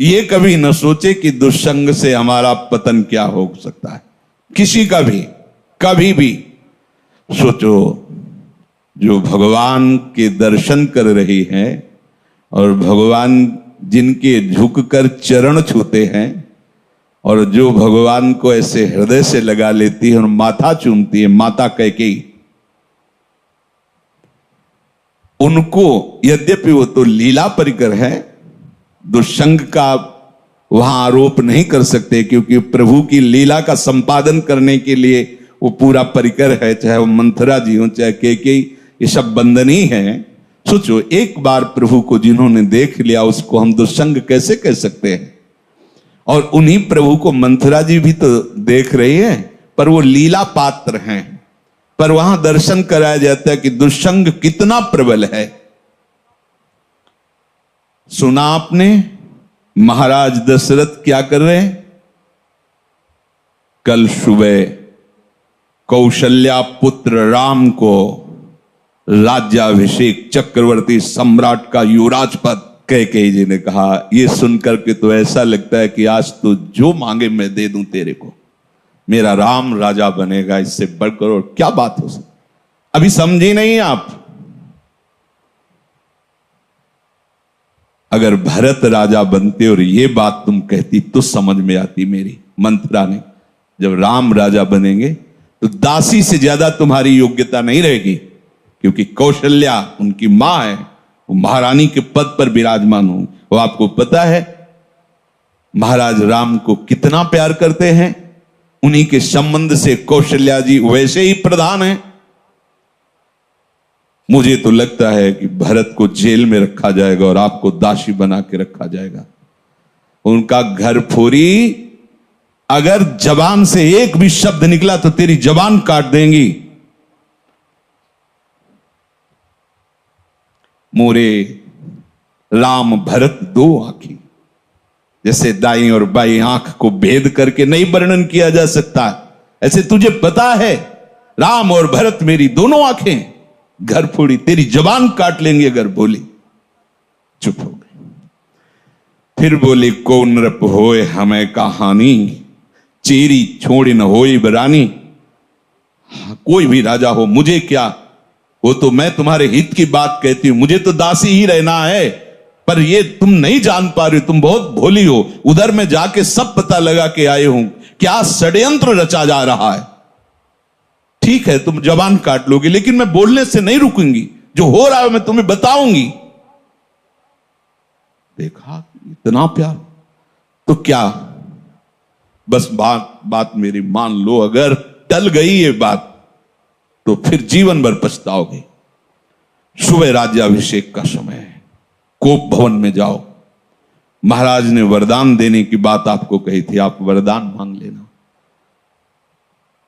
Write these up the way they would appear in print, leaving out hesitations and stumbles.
ये कभी न सोचे कि दुष्संग से हमारा पतन क्या हो सकता है। किसी का भी कभी भी सोचो, जो भगवान के दर्शन कर रही हैं और भगवान जिनके झुककर चरण छूते हैं और जो भगवान को ऐसे हृदय से लगा लेती है और माथा चूमती है, माता कैकेयी, उनको यद्यपि वो तो लीला परिकर है, दुष्संग का वहां आरोप नहीं कर सकते, क्योंकि प्रभु की लीला का संपादन करने के लिए वो पूरा परिकर है, चाहे वो मंथरा जी हो चाहे कैकेयी, ये सब बंदनी है। सोचो, एक बार प्रभु को जिन्होंने देख लिया उसको हम दुष्संग कैसे कह सकते हैं। और उन्हीं प्रभु को मंथरा जी भी तो देख रही है, पर वो लीला पात्र हैं, पर वहां दर्शन कराया जाता है कि दुष्संग कितना प्रबल है। सुना आपने महाराज दशरथ क्या कर रहे हैं? कल सुबह कौशल्या पुत्र राम को राज्याभिषेक, चक्रवर्ती सम्राट का युवराज पद, कैकेयी जी ने कहा। ये सुनकर के तो ऐसा लगता है कि आज तो जो मांगे मैं दे दूं तेरे को, मेरा राम राजा बनेगा, इससे बढ़कर और क्या बात हो सकती। अभी समझी नहीं आप? अगर भरत राजा बनते और ये बात तुम कहती तो समझ में आती मेरी। मंथरा ने, जब राम राजा बनेंगे तो दासी से ज्यादा तुम्हारी योग्यता नहीं रहेगी, क्योंकि कौशल्या उनकी मां है, वो महारानी के पद पर विराजमान होंगे। वो आपको पता है महाराज राम को कितना प्यार करते हैं, उन्हीं के संबंध से कौशल्या जी वैसे ही प्रधान हैं। मुझे तो लगता है कि भरत को जेल में रखा जाएगा और आपको दासी बना के रखा जाएगा। उनका घर फोरी, अगर जबान से एक भी शब्द निकला तो तेरी जबान काट देंगी। मोरे राम भरत दो आंखी, जैसे दाई और बाई आंख को भेद करके नहीं वर्णन किया जा सकता, ऐसे तुझे पता है राम और भरत मेरी दोनों आंखें, घर फोड़ी तेरी जबान काट लेंगे अगर बोली। चुप हो गए। फिर बोली, को नृप होए हमें कहानी, चेरी छोड़ी न होई बरानी। कोई भी राजा हो, मुझे क्या, वो तो मैं तुम्हारे हित की बात कहती हूं, मुझे तो दासी ही रहना है। पर ये तुम नहीं जान पा रहे हो, तुम बहुत भोली हो। उधर में जाके सब पता लगा के आए हूं, क्या षड्यंत्र रचा जा रहा है। ठीक है, तुम जबान काट लोगे, लेकिन मैं बोलने से नहीं रुकूंगी, जो हो रहा है मैं तुम्हें बताऊंगी। देखा, इतना प्यार, तो क्या बस बात मेरी मान लो, अगर टल गई ये बात तो फिर जीवन भर पछताओगे। सुबह राज्याभिषेक का समय है, कोप भवन में जाओ। महाराज ने वरदान देने की बात आपको कही थी, आप वरदान मांग लेना,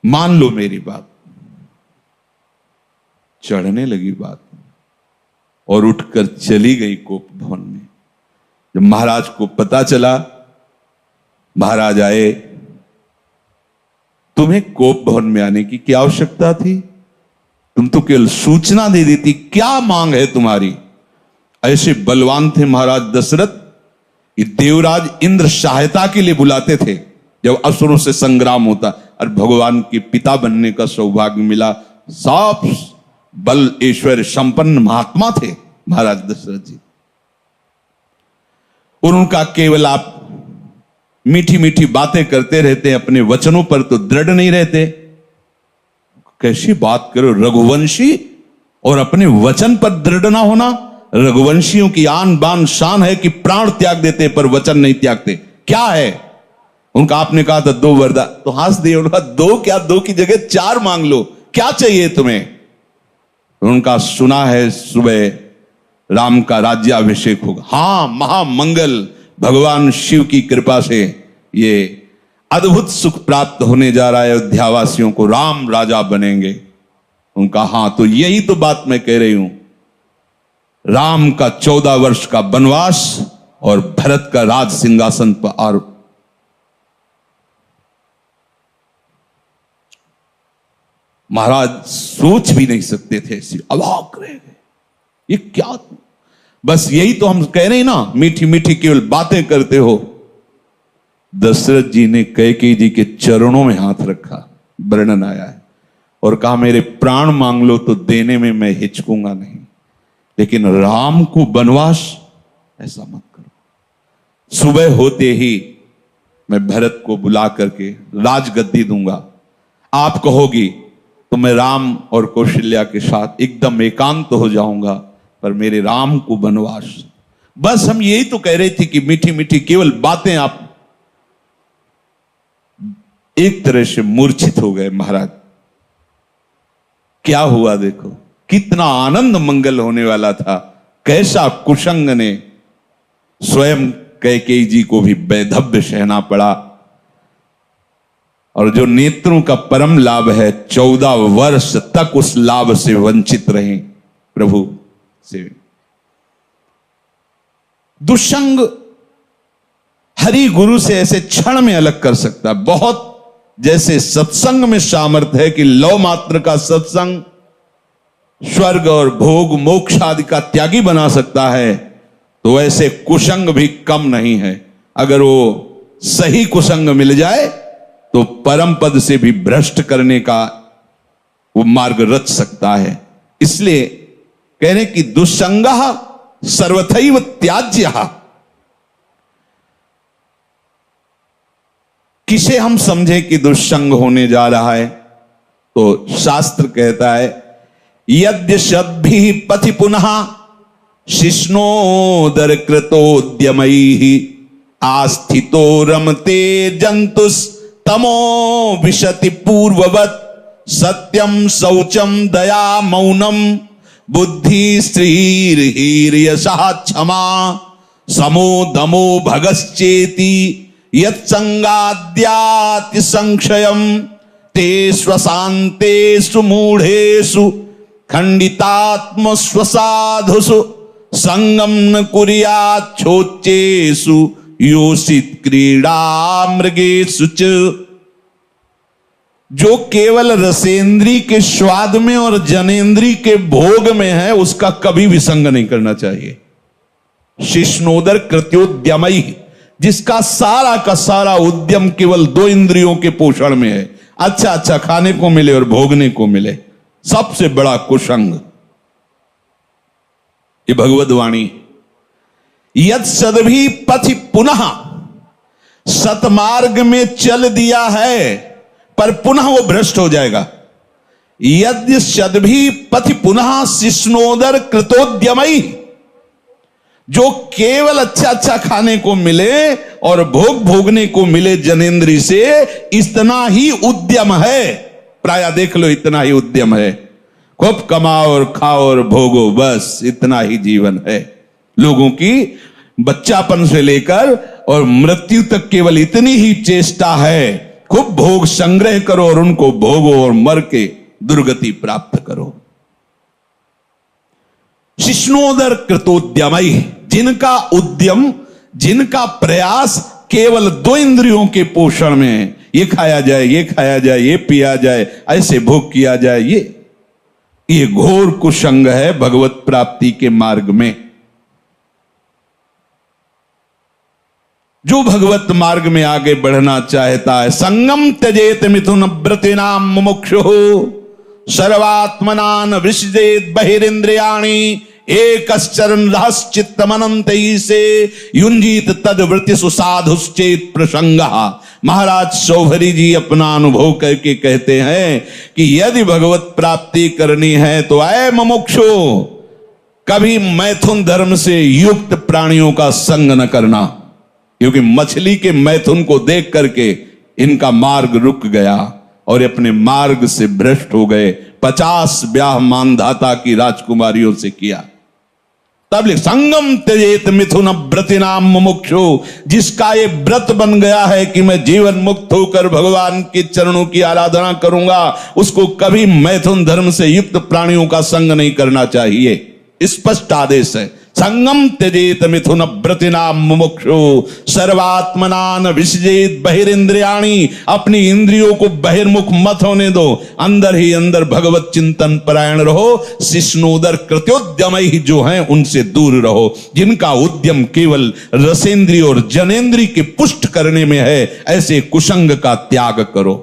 मान लो मेरी बात। चढ़ने लगी बात और उठकर चली गई कोप भवन में। जब महाराज को पता चला, महाराज आए, तुम्हें कोप भवन में आने की क्या आवश्यकता थी? तुम तो केवल सूचना दे देती, क्या मांग है तुम्हारी? ऐसे बलवान थे महाराज दशरथ कि देवराज इंद्र सहायता के लिए बुलाते थे जब असुरों से संग्राम होता, और भगवान के पिता बनने का सौभाग्य मिला। सब बल ऐश्वर्य संपन्न महात्मा थे महाराज दशरथ जी, और उनका केवल आप मीठी मीठी बातें करते रहते, अपने वचनों पर तो दृढ़ नहीं रहते। कैसी बात करो, रघुवंशी और अपने वचन पर दृढ़ ना होना। रघुवंशियों की आन बान शान है कि प्राण त्याग देते पर वचन नहीं त्यागते। क्या है उनका? आपने कहा था 2 वरदान, तो हंस दिए। उनका 2 क्या, 2 की जगह 4 मांग लो, क्या चाहिए तुम्हें? उनका सुना है सुबह राम का राज्याभिषेक होगा। हां, महामंगल, भगवान शिव की कृपा से ये अद्भुत सुख प्राप्त होने जा रहा है अयोध्यावासियों को, राम राजा बनेंगे। उनका हां, तो यही तो बात मैं कह रही हूं, राम का 14 वर्ष का वनवास और भरत का राज सिंहासन पर। और महाराज सोच भी नहीं सकते थे, ऐसी अवाक रह गए। ये क्या? बस यही तो हम कह रहे हैं ना, मीठी मीठी केवल बातें करते हो। दशरथ जी ने कैकेयी जी के चरणों में हाथ रखा, वर्णन आया है, और कहा मेरे प्राण मांग लो तो देने में मैं हिचकूंगा नहीं, लेकिन राम को वनवास ऐसा मत करो। सुबह होते ही मैं भरत को बुला करके राजगद्दी दूंगा, आप कहोगी तो मैं राम और कौशल्या के साथ एकदम एकांत हो जाऊंगा, पर मेरे राम को वनवास। बस हम यही तो कह रहे थे कि मीठी मीठी केवल बातें। आप एक तरह से मूर्छित हो गए महाराज। क्या हुआ देखो, कितना आनंद मंगल होने वाला था, कैसा कुशंग ने स्वयं कैकेयी जी को भी वैधव्य सहना पड़ा। और जो नेत्रों का परम लाभ है, 14 वर्ष तक उस लाभ से वंचित रहे प्रभु से। दुष्संग हरि गुरु से ऐसे क्षण में अलग कर सकता है। बहुत जैसे सत्संग में सामर्थ्य है कि लौ मात्र का सत्संग स्वर्ग और भोग मोक्ष आदि का त्यागी बना सकता है, तो ऐसे कुसंग भी कम नहीं है। अगर वो सही कुसंग मिल जाए तो परम पद से भी भ्रष्ट करने का वो मार्ग रच सकता है। इसलिए कह रहे कि दुस्संगः सर्वथैव त्याज्यः। किसे हम समझे कि दुस्संग होने जा रहा है, तो शास्त्र कहता है यद्य सद्भिः पथि पुनः शिष्णोदर कृतोद्यमैः आस्थितो रमते जंतुस्तमो विशति पूर्ववत् सत्यम शौचम दया मौनम बुद्धि श्रीर्यशः क्षमा समो दमो भगश्चेति यत्संगाद्याति संक्षयम् ते स्वशान्तेषु मूढ़ेषु खंडितात्म स्वसाधुषु संगम न कुर्यात् छोच्चेषु योषित क्रीड़ा मृगेषु च। जो केवल रसेंद्री के स्वाद में और जनेंद्री के भोग में है, उसका कभी भी संग नहीं करना चाहिए। शिष्णोदर कृत्योद्यमई, जिसका सारा का सारा उद्यम केवल 2 इंद्रियों के पोषण में है, अच्छा अच्छा खाने को मिले और भोगने को मिले, सबसे बड़ा कुसंग। ये भगवद वाणी। यद सदभी पथि पुनः, सतमार्ग में चल दिया है पर पुनः वो भ्रष्ट हो जाएगा। यद्य सदभी पथि पुनः शिष्णोदर कृतोद्यमई, जो केवल अच्छा अच्छा खाने को मिले और भोग भोगने को मिले जनेंद्री से, इतना ही उद्यम है। प्राय देख लो, इतना ही उद्यम है। खूब कमाओ और खाओ और भोगो, बस इतना ही जीवन है लोगों की। बच्चापन से लेकर और मृत्यु तक केवल इतनी ही चेष्टा है, खूब भोग संग्रह करो और उनको भोगो और मर के दुर्गति प्राप्त करो। शिष्णोदर कृतोद्यमई, जिनका उद्यम, जिनका प्रयास केवल 2 इंद्रियों के पोषण में है, ये खाया जाए, ये खाया जाए, ये पिया जाए, ऐसे भोग किया जाए, ये घोर कुसंग है भगवत प्राप्ति के मार्ग में। जो भगवत मार्ग में आगे बढ़ना चाहता है, संगम त्यजेत मिथुन व्रतिनाम मुमुक्षुः सर्वात्मनान विसृजेत बहिरिंद्रियाणि एकश्चरण रहश्चित्तमनंतैः से युंजीत तद्वृत्तिषु साधुश्चेत प्रसंगः। महाराज शौभरी जी अपना अनुभव करके कहते हैं कि यदि भगवत प्राप्ति करनी है तो ऐ मुमुक्षु, कभी मैथुन धर्म से युक्त प्राणियों का संग न करना, क्योंकि मछली के मैथुन को देख करके इनका मार्ग रुक गया और अपने मार्ग से भ्रष्ट हो गए। 50 ब्याह मानधाता की राजकुमारियों से किया। तब लिख संगम त्यजेत मिथुन व्रतिनाम मुमुक्षु, जिसका ये व्रत बन गया है कि मैं जीवन मुक्त होकर भगवान के चरणों की आराधना करूंगा, उसको कभी मैथुन धर्म से युक्त प्राणियों का संग नहीं करना चाहिए। स्पष्ट आदेश है। संगम त्यजेत मिथुन व्रतिना मुमुक्षु सर्वात्मनान विसजेत बहिरिंद्रियाणी। अपनी इंद्रियों को बहिर्मुख मत होने दो, अंदर ही अंदर भगवत चिंतन परायण रहो। शिष्णोदर कृत्योद्यम ही जो हैं उनसे दूर रहो, जिनका उद्यम केवल रसेंद्रिय और जनेन्द्रिय के पुष्ट करने में है, ऐसे कुसंग का त्याग करो।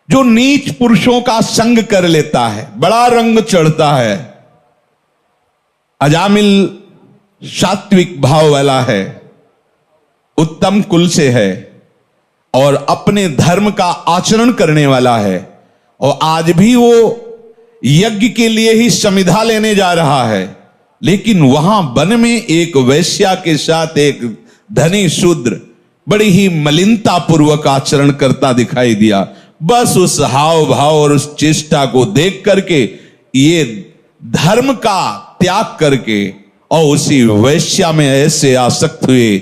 जो नीच पुरुषों का संग कर लेता है, बड़ा रंग चढ़ता है, अजामिल सात्विक भाव वाला है, उत्तम कुल से है और अपने धर्म का आचरण करने वाला है, और आज भी वो यज्ञ के लिए ही समिधा लेने जा रहा है, लेकिन वहां वन में एक वैश्या के साथ एक धनी शूद्र बड़ी ही मलिनता पूर्वक आचरण करता दिखाई दिया। बस उस हाव भाव और उस चेष्टा को देख करके ये धर्म का त्याग करके और उसी वैश्या में ऐसे आसक्त हुए,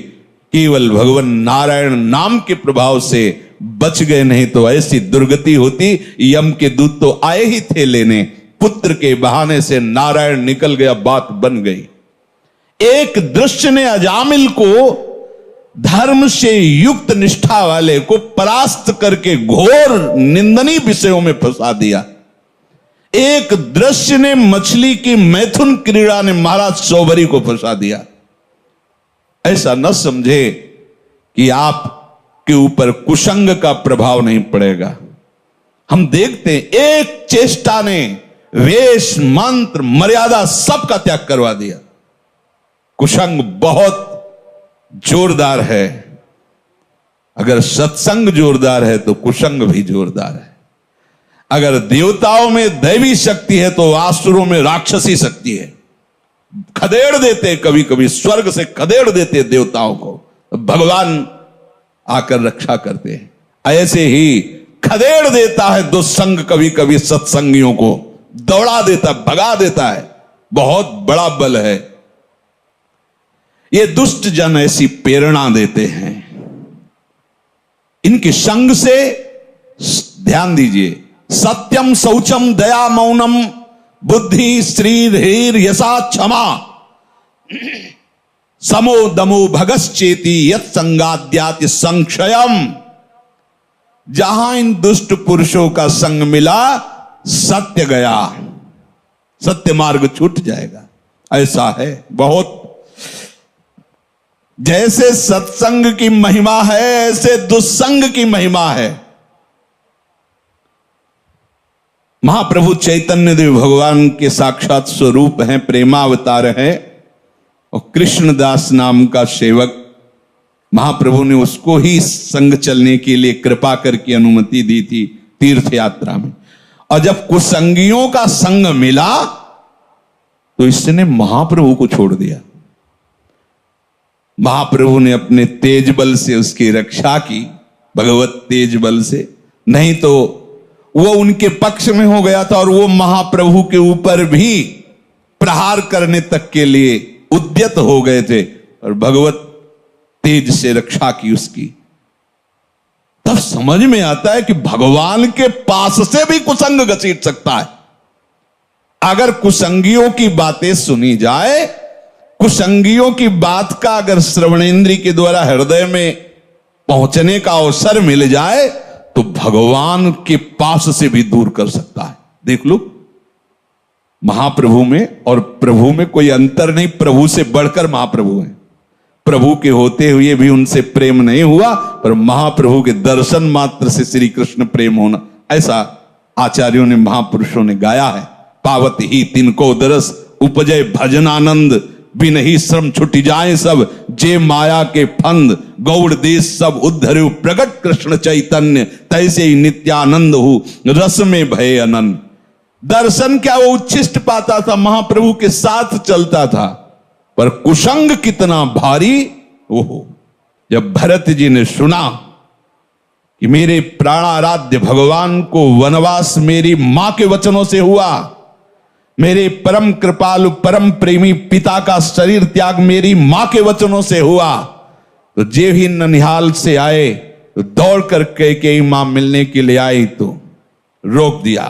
केवल भगवान नारायण नाम के प्रभाव से बच गए, नहीं तो ऐसी दुर्गति होती। यम के दूत तो आए ही थे लेने, पुत्र के बहाने से नारायण निकल गया, बात बन गई। एक दृश्य ने अजामिल को, धर्म से युक्त निष्ठा वाले को परास्त करके घोर निंदनीय विषयों में फंसा दिया। एक दृश्य ने, मछली की मैथुन क्रीड़ा ने महाराज सौभरी को फंसा दिया। ऐसा न समझे कि आप के ऊपर कुसंग का प्रभाव नहीं पड़ेगा। हम देखते हैं एक चेष्टा ने वेश, मंत्र, मर्यादा सबका त्याग करवा दिया। कुसंग बहुत जोरदार है। अगर सत्संग जोरदार है तो कुसंग भी जोरदार है। अगर देवताओं में दैवी शक्ति है तो आसुरों में राक्षसी शक्ति है। खदेड़ देते, कभी कभी स्वर्ग से खदेड़ देते देवताओं को, भगवान आकर रक्षा करते हैं। ऐसे ही खदेड़ देता है दुस्संग कभी कभी सत्संगियों को, दौड़ा देता, भगा देता है। बहुत बड़ा बल है। ये दुष्ट जन ऐसी प्रेरणा देते हैं। इनके संग से ध्यान दीजिए, सत्यम शौचम दया मौनम बुद्धि श्री धीर यशा क्षमा समो दमो भगश्चेति यत् संगाद्याति संक्षयम। जहां इन दुष्ट पुरुषों का संग मिला, सत्य गया, सत्य मार्ग छूट जाएगा। ऐसा है बहुत। जैसे सत्संग की महिमा है, ऐसे दुस्संग की महिमा है। महाप्रभु चैतन्य देव भगवान के साक्षात स्वरूप हैं, प्रेमावतार हैं, और कृष्णदास नाम का सेवक, महाप्रभु ने उसको ही संग चलने के लिए कृपा करके अनुमति दी थी तीर्थ यात्रा में। और जब कुसंगियों का संग मिला तो इसने महाप्रभु को छोड़ दिया। महाप्रभु ने अपने तेज बल से उसकी रक्षा की, भगवत तेज बल से, नहीं तो वो उनके पक्ष में हो गया था और वो महाप्रभु के ऊपर भी प्रहार करने तक के लिए उद्यत हो गए थे, और भगवत तेज से रक्षा की उसकी। तब समझ में आता है कि भगवान के पास से भी कुसंग घसीट सकता है। अगर कुसंगियों की बातें सुनी जाए, कुसंगियों की बात का अगर श्रवणेन्द्रिय के द्वारा हृदय में पहुंचने का अवसर मिल जाए, तो भगवान के पास से भी दूर कर सकता है। देख लो, महाप्रभु में और प्रभु में कोई अंतर नहीं, प्रभु से बढ़कर महाप्रभु हैं। प्रभु के होते हुए भी उनसे प्रेम नहीं हुआ, पर महाप्रभु के दर्शन मात्र से श्री कृष्ण प्रेम होना, ऐसा आचार्यों ने, महापुरुषों ने गाया है। पावत ही तिनको दरस उपजय भजनानंद, बिन ही श्रम छुटी जाए सब, जे माया के फंद गौड़ देश सब उद्धरु, प्रगट कृष्ण चैतन्य तैसे ही नित्यानंद हो, रस में भय अनंत। दर्शन क्या वो उच्छिष्ट पाता था, महाप्रभु के साथ चलता था, पर कुसंग कितना भारी। ओहो, जब भरत जी ने सुना कि मेरे प्राणाराध्य भगवान को वनवास मेरी मां के वचनों से हुआ, मेरे परम कृपालु परम प्रेमी पिता का शरीर त्याग मेरी मां के वचनों से हुआ, तो जे ही ननिहाल से आए तो दौड़ कर कैकेयी मां मिलने के लिए आई तो रोक दिया।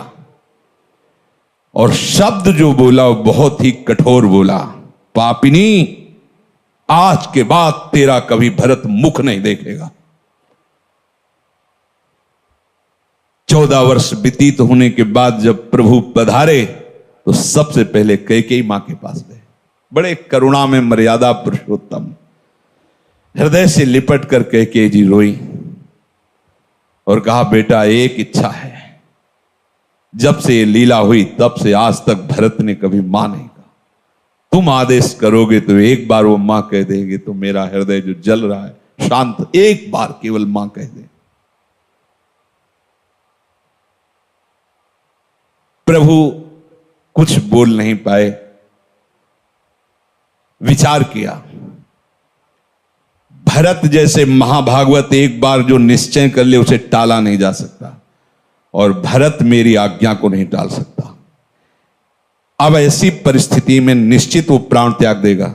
और शब्द जो बोला वो बहुत ही कठोर बोला, पापिनी आज के बाद तेरा कभी भरत मुख नहीं देखेगा। 14 वर्ष व्यतीत होने के बाद जब प्रभु पधारे तो सबसे पहले कैकेयी मां के पास गए। बड़े करुणा में मर्यादा पुरुषोत्तम हृदय से लिपट कर कैकेयी जी रोई और कहा, बेटा एक इच्छा है, जब से ये लीला हुई तब से आज तक भरत ने कभी मां नहीं कहा, तुम आदेश करोगे तो एक बार वो मां कह देंगे तो मेरा हृदय जो जल रहा है शांत, एक बार केवल मां कह दे। प्रभु कुछ बोल नहीं पाए, विचार किया। भरत जैसे महाभागवत एक बार जो निश्चय कर ले उसे टाला नहीं जा सकता, और भरत मेरी आज्ञा को नहीं टाल सकता। अब ऐसी परिस्थिति में निश्चित वो प्राण त्याग देगा।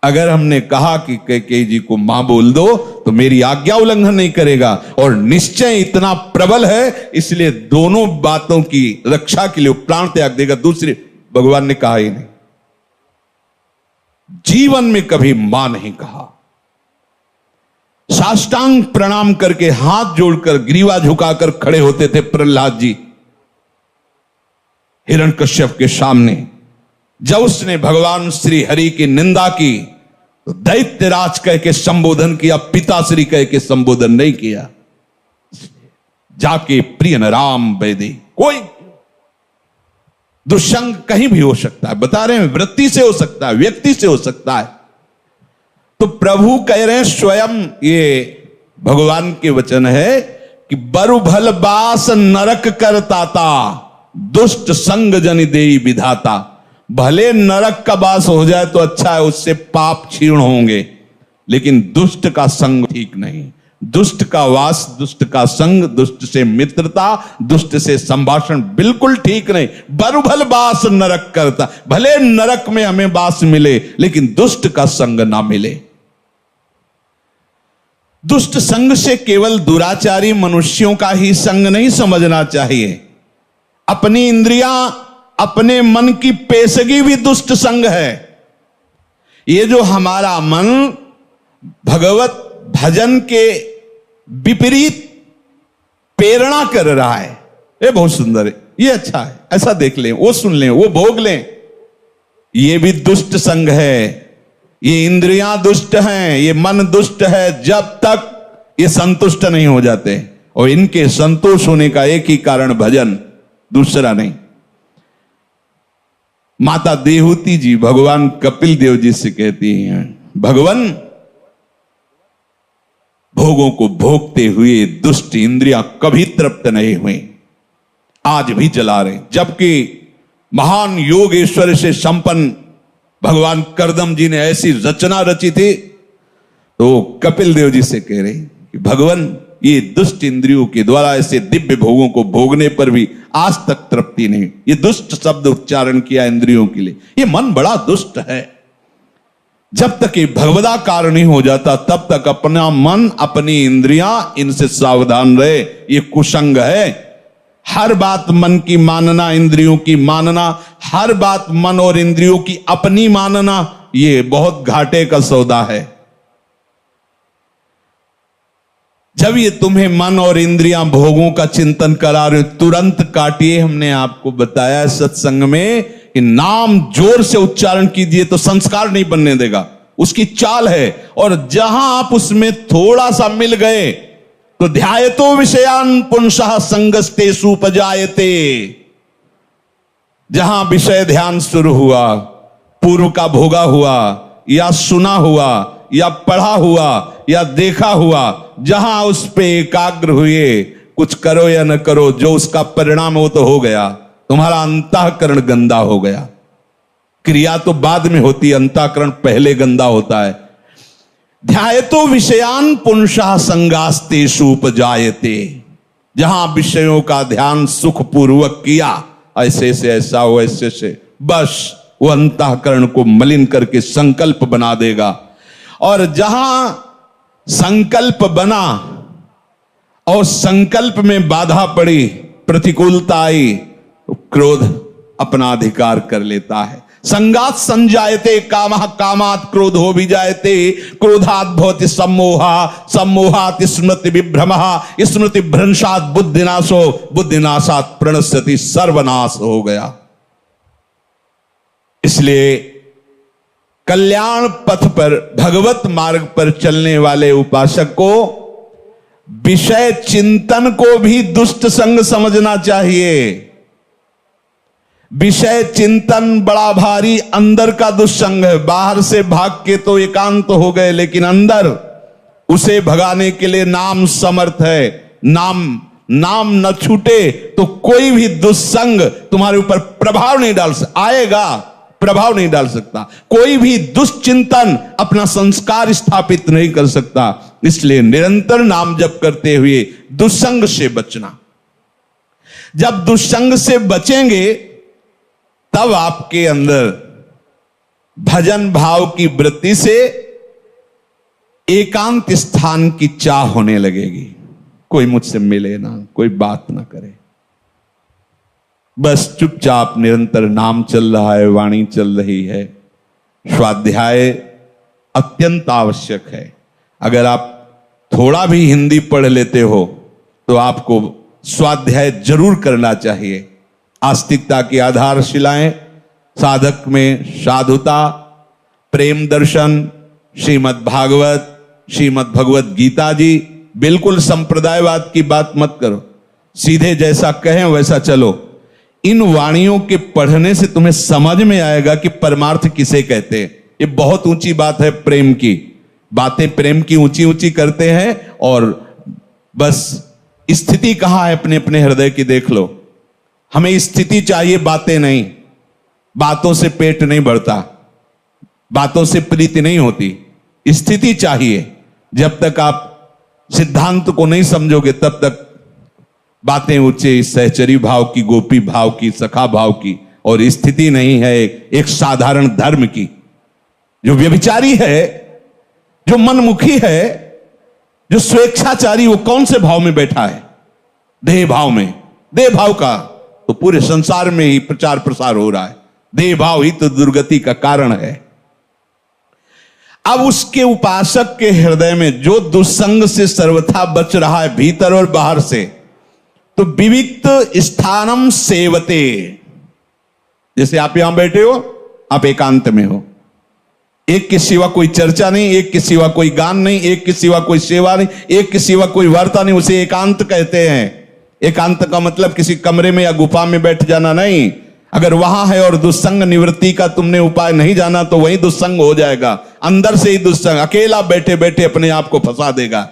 अगर हमने कहा कि कैकेयी जी को मां बोल दो तो मेरी आज्ञा उल्लंघन नहीं करेगा, और निश्चय इतना प्रबल है इसलिए दोनों बातों की रक्षा के लिए प्राण त्याग देगा। दूसरी भगवान ने कहा ही नहीं, जीवन में कभी मां नहीं कहा। साष्टांग प्रणाम करके हाथ जोड़कर ग्रीवा झुकाकर खड़े होते थे प्रहलाद जी हिरण्यकश्यप के सामने। जब उसने भगवान श्री हरि की निंदा की तो दैत्यराज कह के संबोधन किया, पिताश्री कह के संबोधन नहीं किया। जाके प्रिय न राम वैदे, कोई दुष्संग कहीं भी हो सकता है, बता रहे हैं, वृत्ति से हो सकता है, व्यक्ति से हो सकता है। तो प्रभु कह रहे हैं, स्वयं ये भगवान के वचन है कि बरु भल बास नरक करताता, दुष्ट संग जन देई विधाता। भले नरक का वास हो जाए तो अच्छा है, उससे पाप क्षीण होंगे, लेकिन दुष्ट का संग ठीक नहीं। दुष्ट का वास, दुष्ट का संग, दुष्ट से मित्रता, दुष्ट से संभाषण बिल्कुल ठीक नहीं। बरु भल बास नरक करता, भले नरक में हमें वास मिले लेकिन दुष्ट का संग ना मिले। दुष्ट संग से केवल दुराचारी मनुष्यों का ही संग नहीं समझना चाहिए। अपनी इंद्रियां, अपने मन की पेशगी भी दुष्ट संग है। ये जो हमारा मन भगवत भजन के विपरीत प्रेरणा कर रहा है, ये बहुत सुंदर है, ये अच्छा है, ऐसा देख लें, वो सुन लें, वो भोग लें, ये भी दुष्ट संग है। ये इंद्रियां दुष्ट हैं, ये मन दुष्ट है, जब तक ये संतुष्ट नहीं हो जाते। और इनके संतोष होने का एक ही कारण भजन, दूसरा नहीं। माता देहूती जी भगवान कपिल देव जी से कहती हैं, भगवान भोगों को भोगते हुए दुष्ट इंद्रियां कभी तृप्त नहीं हुई, आज भी जला रहे। जबकि महान योगेश्वर से संपन्न भगवान करदम जी ने ऐसी रचना रची थी, तो कपिल देव जी से कह रहे कि भगवान ये दुष्ट इंद्रियों के द्वारा ऐसे दिव्य भोगों को भोगने पर भी आज तक तृप्ति नहीं। ये दुष्ट शब्द उच्चारण किया इंद्रियों के लिए, ये मन बड़ा दुष्ट है। जब तक ये भगवदाकार नहीं हो जाता तब तक अपना मन, अपनी इंद्रियां, इनसे सावधान रहे। ये कुसंग है। हर बात मन की मानना, इंद्रियों की मानना, हर बात मन और इंद्रियों की अपनी मानना, ये बहुत घाटे का सौदा है। जब ये तुम्हें मन और इंद्रियां भोगों का चिंतन करा रहे, तुरंत काटिए। हमने आपको बताया सत्संग में कि नाम जोर से उच्चारण कीजिए तो संस्कार नहीं बनने देगा, उसकी चाल है। और जहां आप उसमें थोड़ा सा मिल गए तो ध्यायतो विषयान पुंसः संगस्तेषु उपजायते। जहां विषय ध्यान शुरू हुआ, पूर्व का भोगा हुआ या सुना हुआ या पढ़ा हुआ या देखा हुआ, जहां उस पे एकाग्र हुए, कुछ करो या न करो, जो उसका परिणाम हो तो हो गया। तुम्हारा अंतःकरण गंदा हो गया। क्रिया तो बाद में होती, अंतःकरण पहले गंदा होता है। ध्यायतो विषयान पुंसः संगास्तेषु उपजायते। जहां विषयों का ध्यान सुखपूर्वक किया, ऐसे से ऐसा हो, ऐसे से, बस वो अंतःकरण को मलिन करके संकल्प बना देगा। और जहां संकल्प बना और संकल्प में बाधा पड़ी, प्रतिकूलता आई, क्रोध अपना अधिकार कर लेता है। संगात संजायते कामः, कामात् क्रोधो विजायते, क्रोधात् भवति सम्मोहा, सम्मोहात् स्मृति विभ्रमः, स्मृति भ्रंशात् बुद्धिनाशो, बुद्धिनाशात् प्रणश्यति, सर्वनाश हो गया। इसलिए कल्याण पथ पर, भगवत मार्ग पर चलने वाले उपासक को विषय चिंतन को भी दुष्ट संग समझना चाहिए। विषय चिंतन बड़ा भारी अंदर का दुष्संग है। बाहर से भाग के तो एकांत हो गए, लेकिन अंदर उसे भगाने के लिए नाम समर्थ है। नाम न छूटे तो कोई भी दुष्संग तुम्हारे ऊपर प्रभाव नहीं डाल सकता, आएगा प्रभाव नहीं डाल सकता। कोई भी दुष्चिंतन अपना संस्कार स्थापित नहीं कर सकता। इसलिए निरंतर नाम जप करते हुए दुष्संग से बचना। जब दुष्संग से बचेंगे तब आपके अंदर भजन भाव की वृत्ति से एकांत स्थान की चाह होने लगेगी। कोई मुझसे मिले ना, कोई बात ना करे, बस चुपचाप निरंतर नाम चल रहा है, वाणी चल रही है। स्वाध्याय अत्यंत आवश्यक है। अगर आप थोड़ा भी हिंदी पढ़ लेते हो तो आपको स्वाध्याय जरूर करना चाहिए। आस्तिकता की आधारशिलाएं, साधक में साधुता, प्रेम दर्शन, श्रीमद् भागवत, श्रीमद् भगवत गीता जी। बिल्कुल संप्रदायवाद की बात मत करो, सीधे जैसा कहें वैसा चलो। इन वाणियों के पढ़ने से तुम्हें समझ में आएगा कि परमार्थ किसे कहते हैं। ये बहुत ऊंची बात है। प्रेम की बातें, प्रेम की ऊंची ऊंची करते हैं और बस स्थिति कहां है अपने अपने हृदय की देख लो। हमें स्थिति चाहिए, बातें नहीं। बातों से पेट नहीं भरता, बातों से प्रीति नहीं होती, स्थिति चाहिए। जब तक आप सिद्धांत को नहीं समझोगे तब तक बातें ऊंचे सहचरी भाव की, गोपी भाव की, सखा भाव की, और स्थिति नहीं है एक साधारण धर्म की। जो व्यभिचारी है, जो मनमुखी है, जो स्वेच्छाचारी, वो कौन से भाव में बैठा है? देह भाव में। देह भाव का तो पूरे संसार में ही प्रचार प्रसार हो रहा है। देह भाव ही तो दुर्गति का कारण है। अब उसके उपासक के हृदय में जो दुस्संग से सर्वथा बच रहा है, भीतर और बाहर से, तो विविक्त स्थानम सेवते। जैसे आप यहां बैठे हो, आप एकांत में हो, एक के सिवा कोई चर्चा नहीं, एक के सिवा कोई गान नहीं, एक के सिवा कोई सेवा नहीं, एक के सिवा कोई वार्ता नहीं, उसे एकांत कहते हैं। एकांत का मतलब किसी कमरे में या गुफा में बैठ जाना नहीं। अगर वहां है और दुस्संग निवृत्ति का तुमने उपाय नहीं जाना तो वही दुस्संग हो जाएगा। अंदर से ही दुस्संग अकेला बैठे बैठे अपने आप को फंसा देगा।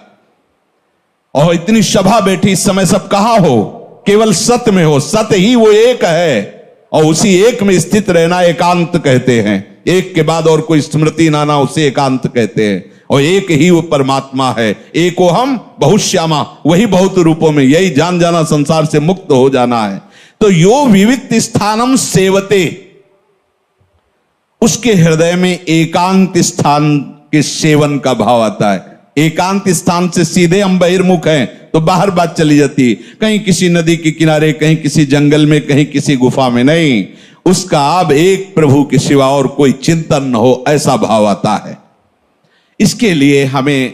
और इतनी सभा बैठी, इस समय सब कहां हो? केवल सत्य में हो। सत्य ही वो एक है और उसी एक में स्थित रहना एकांत कहते हैं। एक के बाद और कोई स्मृति ना ना, उसे एकांत कहते हैं। और एक ही वो परमात्मा है। एको हम बहुश्यामा, वही बहुत रूपों में, यही जान जाना, संसार से मुक्त हो जाना है। तो यो विविक्त स्थानम सेवते, उसके हृदय में एकांत स्थान के सेवन का भाव आता है। एकांत स्थान से सीधे हम बहिर्मुख हैं तो बाहर बात चली जाती है, कहीं किसी नदी के किनारे, कहीं किसी जंगल में, कहीं किसी गुफा में। नहीं, उसका अब एक प्रभु के सिवा और कोई चिंतन न हो, ऐसा भाव आता है। इसके लिए हमें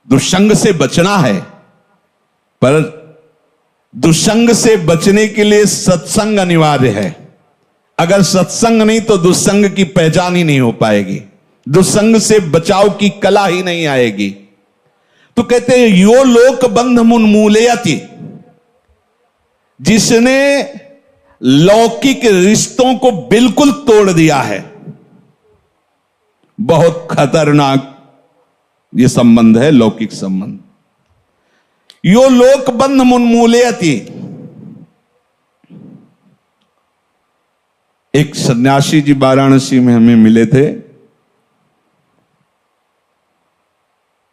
दुष्संग से बचना है, पर दुष्संग से बचने के लिए सत्संग अनिवार्य है। अगर सत्संग नहीं तो दुष्संग की पहचान ही नहीं हो पाएगी, दुष्संग से बचाव की कला ही नहीं आएगी। तो कहते हैं यो लोक बंध मुन्मूलयति, जिसने लौकिक रिश्तों को बिल्कुल तोड़ दिया है। बहुत खतरनाक ये संबंध है, लौकिक संबंध। यो लोक बंध मुन्मूलयति। एक सन्यासी जी वाराणसी में हमें मिले थे।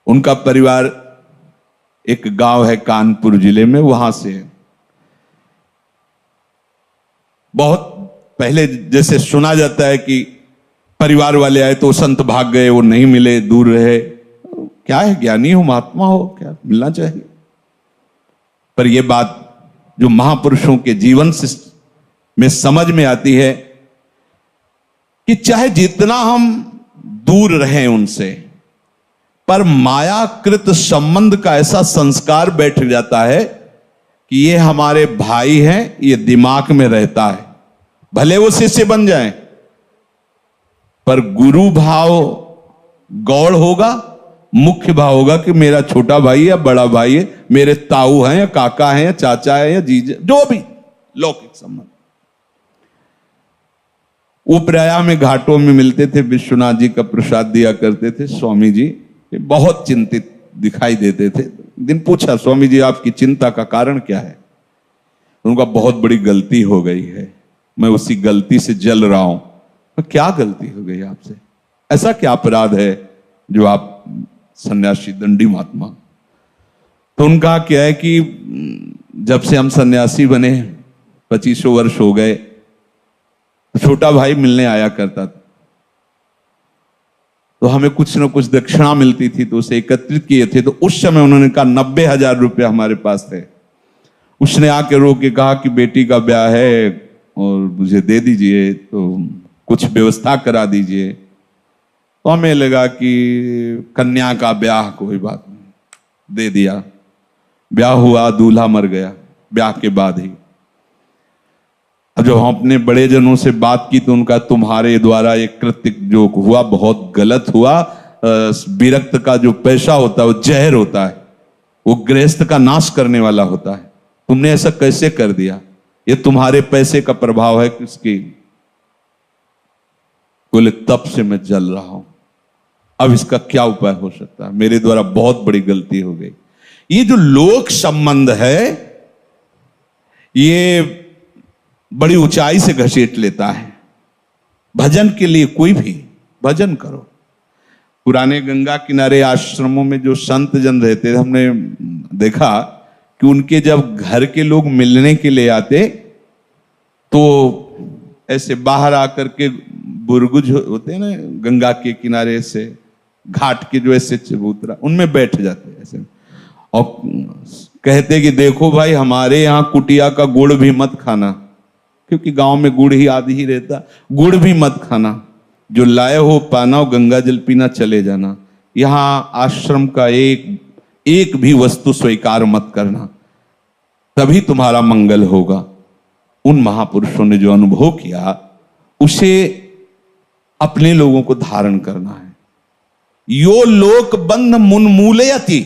उनका परिवार एक गांव है कानपुर जिले में, वहां से बहुत पहले जैसे सुना जाता है कि परिवार वाले आए तो संत भाग गए, वो नहीं मिले, दूर रहे। क्या है, ज्ञानी हो, महात्मा हो, क्या मिलना चाहिए। पर यह बात जो महापुरुषों के जीवन से में समझ में आती है कि चाहे जितना हम दूर रहें उनसे, पर मायाकृत संबंध का ऐसा संस्कार बैठ जाता है कि ये हमारे भाई हैं, ये दिमाग में रहता है। भले वो शिष्य बन जाएं, पर गुरु भाव गौड़ होगा, मुख्य भाव होगा कि मेरा छोटा भाई या बड़ा भाई है, मेरे ताऊ हैं या काका हैं या चाचा है या जीजा, जो भी लौकिक संबंध। वो प्रयाग में घाटों में मिलते थे, विश्वनाथ जी का प्रसाद दिया करते थे। स्वामी जी बहुत चिंतित दिखाई देते थे। दिन पूछा, स्वामी जी आपकी चिंता का कारण क्या है? उनका बहुत बड़ी गलती हो गई है, मैं उसी गलती से जल रहा हूं। तो क्या गलती हो गई आपसे? ऐसा क्या अपराध है जो आप सन्यासी दंडी महात्मा? तो उनका क्या है कि जब से हम सन्यासी बने 25 वर्ष हो गए, छोटा भाई मिलने आया करता था, तो हमें कुछ ना कुछ दक्षिणा मिलती थी, तो उसे एकत्रित किए थे। तो उस समय उन्होंने कहा 90,000 रुपये हमारे पास थे। उसने आके रो के कहा कि बेटी का ब्याह है और मुझे दे दीजिए, तो कुछ व्यवस्था करा दीजिए। तो हमें लगा कि कन्या का ब्याह, कोई बात नहीं, दे दिया। ब्याह हुआ, दूल्हा मर गया ब्याह के बाद ही। अब जब हम अपने बड़े जनों से बात की तो उनका तुम्हारे द्वारा एक कृत्य जो हुआ बहुत गलत हुआ। विरक्त का जो पैसा होता है वो जहर होता है, वो गृहस्थ का नाश करने वाला होता है। तुमने ऐसा कैसे कर दिया? ये तुम्हारे पैसे का प्रभाव है किसकी? बोले तब से मैं जल रहा हूं, अब इसका क्या उपाय हो सकता है? मेरे द्वारा बहुत बड़ी गलती हो गई। ये जो लोक संबंध है ये बड़ी ऊंचाई से घसीट लेता है। भजन के लिए कोई भी भजन करो। पुराने गंगा किनारे आश्रमों में जो संत जन रहते थे, हमने देखा कि उनके जब घर के लोग मिलने के लिए आते तो ऐसे बाहर आकर के बुरगुज होते हैं ना, गंगा के किनारे से घाट के जो ऐसे चबूतरा, उनमें बैठ जाते ऐसे और कहते कि देखो भाई, हमारे यहाँ कुटिया का गुड़ भी मत खाना, क्योंकि गांव में गुड़ ही आदि ही रहता। गुड़ भी मत खाना, जो लाए हो पाना हो, गंगा जल पीना, चले जाना। यहां आश्रम का एक भी वस्तु स्वीकार मत करना, तभी तुम्हारा मंगल होगा। उन महापुरुषों ने जो अनुभव किया उसे अपने लोगों को धारण करना है। यो लोक बंध मुन्मूलयति,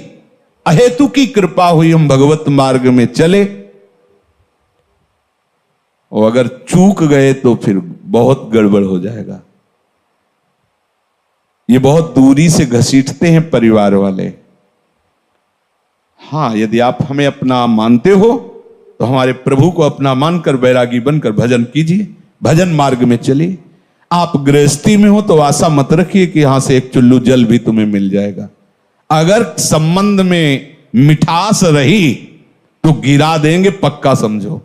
अहेतु की कृपा हुई हम भगवत मार्ग में चले, और अगर चूक गए तो फिर बहुत गड़बड़ हो जाएगा। ये बहुत दूरी से घसीटते हैं परिवार वाले। हां, यदि आप हमें अपना मानते हो तो हमारे प्रभु को अपना मानकर बैरागी बनकर भजन कीजिए, भजन मार्ग में चलिए। आप गृहस्थी में हो तो आशा मत रखिए कि यहां से एक चुल्लू जल भी तुम्हें मिल जाएगा। अगर संबंध में मिठास रही तो गिरा देंगे, पक्का समझो।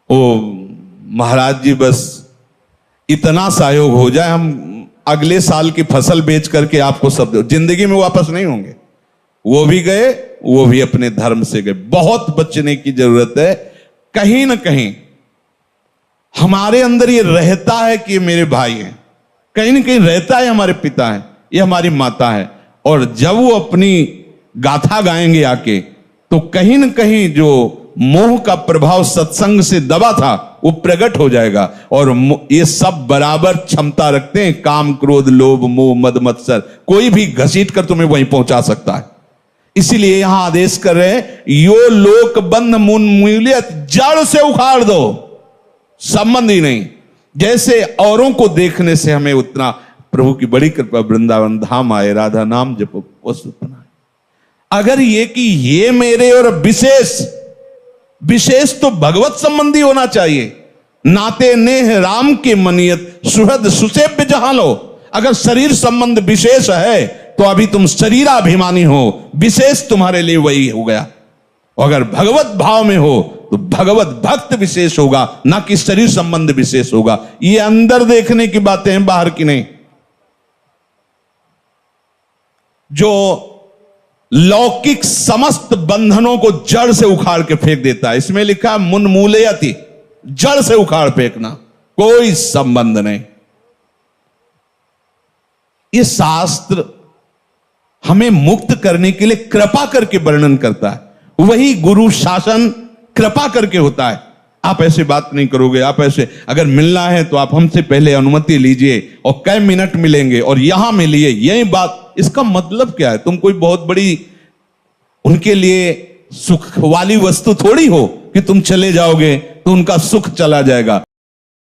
ओ महाराज जी, बस इतना सहयोग हो जाए, हम अगले साल की फसल बेच करके आपको सब दो। जिंदगी में वापस नहीं होंगे। वो भी गए, वो भी अपने धर्म से गए। बहुत बचने की जरूरत है। कहीं ना कहीं हमारे अंदर ये रहता है कि ये मेरे भाई हैं, कहीं ना कहीं रहता है हमारे पिता हैं, ये हमारी माता है। और जब वो अपनी गाथा गाएंगे आके, तो कहीं ना कहीं जो मोह का प्रभाव सत्संग से दबा था वो प्रकट हो जाएगा। और ये सब बराबर क्षमता रखते हैं, काम क्रोध लोभ मोह मद मत्सर, कोई भी घसीट कर तुम्हें वहीं पहुंचा सकता है। इसीलिए यहां आदेश कर रहे हैं, यो लोक बंध मुन्मूलयत, जड़ से उखाड़ दो, संबंध ही नहीं। जैसे औरों को देखने से हमें उतना, प्रभु की बड़ी कृपा, वृंदावन धाम आए, राधा नाम जपो, उतना। अगर ये कि ये मेरे, और विशेष तो भगवत संबंधी होना चाहिए। नाते नेह राम के मनियत, सुहृद सुसेव्य जहां लो। अगर शरीर संबंध विशेष है तो अभी तुम शरीराभिमानी हो, विशेष तुम्हारे लिए वही हो गया। अगर भगवत भाव में हो तो भगवत भक्त विशेष होगा, ना कि शरीर संबंध विशेष होगा। ये अंदर देखने की बातें हैं, बाहर की नहीं। जो लौकिक समस्त बंधनों को जड़ से उखाड़ के फेंक देता है। इसमें लिखा है मुन्मूलयति, जड़ से उखाड़ फेंकना, कोई संबंध नहीं। ये शास्त्र हमें मुक्त करने के लिए कृपा करके वर्णन करता है। वही गुरु शासन कृपा करके होता है। आप ऐसे बात नहीं करोगे, आप ऐसे, अगर मिलना है तो आप हमसे पहले अनुमति लीजिए और कई मिनट मिलेंगे और यहां मिलिए, यही बात। इसका मतलब क्या है? तुम कोई बहुत बड़ी उनके लिए सुख वाली वस्तु थोड़ी हो कि तुम चले जाओगे तो उनका सुख चला जाएगा।